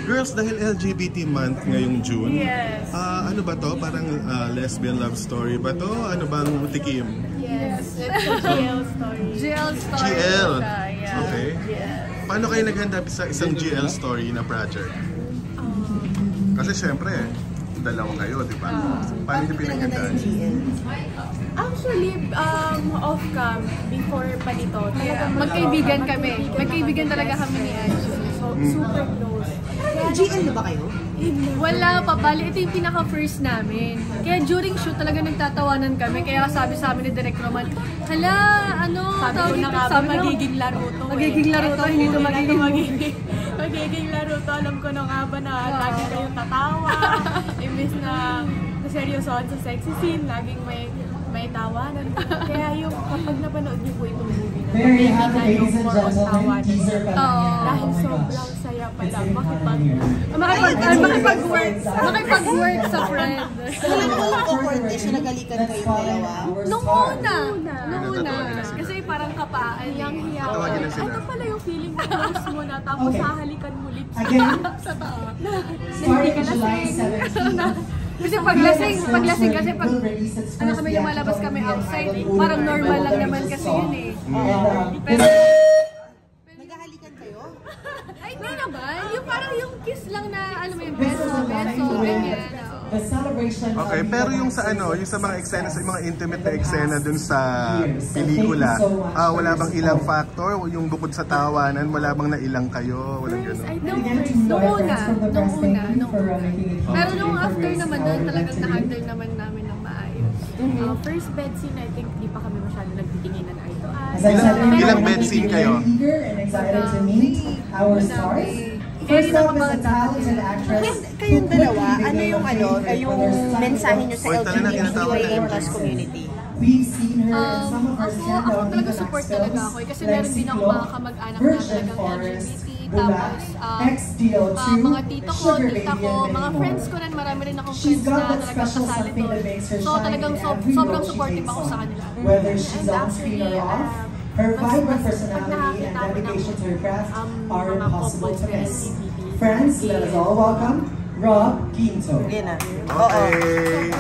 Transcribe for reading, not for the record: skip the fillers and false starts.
Girls, dahil LGBT month ngayong June, Yes. ano ba to? Parang lesbian love story ba to? Ano bang tikim? Yes, it's a GL story. GL story. GL? Yeah. Okay. GL. Paano kayo naghanda sa isang GL story na project? Kasi syempre, dalawa kayo, di ba? Paano niyo pinaghandaan? Actually, off-cam, before pa nito, Magkaibigan kami. Magkaibigan talaga kami ni Angie. So, super close. GL na ba kayo? Wala pa, bali. Ito yung pinaka-first namin. Kaya during shoot talaga nagtatawanan kami. Kaya sabi sa amin ni Direk Roman, hala, ano, Sabi ko na nga ba, magiging laro to. Magiging laro to, hindi to magiging magiging laro to. Alam ko na nga ba na lagi kayong tatawa. Imbis na seryosohan sa sexy scene, laging may tawanan. Kaya yung kapag napanood niyo po itong movie na Very happy, ladies and gentlemen, teaser pa lang yan. dahil sobrang saya pala makipag-work sa friend. Wala namang awkwardness na nagalikan kayo dalawa? Nung una. Kasi parang kapaan. hiyang-hiya. Tawagin na sila. Ito pala yung feeling na close mo na tapos hahalikan mo lips. Again, Sa tao. starting July 17. Kasi paglasing kasi pag ano kami lumalabas kami outside, parang normal lang naman kasi yun eh. Pero Naghahalikan kayo? ay hindi naman, yung parang yung kiss lang na alam mo yung beso, ganyan. The celebration Okay, pero yung sa ano, yung sa mga eksena, sa mga intimate na eksena dun sa pelikula, wala bang ilang factor? Yung bukod sa tawanan, wala bang nailang kayo? Walang gano'n. Nung una. Pero nung after naman doon, talagang na-handle naman namin ng maayos. First bed scene, I think di pa kami masyado nagtitinginan eye to eye. As I said earlier, Ilang bed scene kayo? Eager and excited to meet our stars. First up is a talented actress. Kayong dalawa, ano yung mensahe nyo sa Oy, tala na, tinatawag na LGBTQIA+ MJ. community? We've seen her in some of her Ako standout talaga Viva support Max talaga films ako kasi like meron din ako Ciclo, mga kamag-anak na Virgin talagang Forest, LGBT, Bumak, tapos XDO2, mga tito ko, Sugar tita Baby, ko, and mga many friends more. ko rin, marami rin akong She's friends got na that talagang special kasali something doon. that makes her So shine talagang in every sobrang role she supportive takes ako sa on. kanila. Whether she's And on screen or actually, off, her vibrant pag personality and nakakita mo dedication to her craft are mga impossible to couples na miss. LGBT, Friends, let us all welcome Rob Quinto. Yan na. Okay.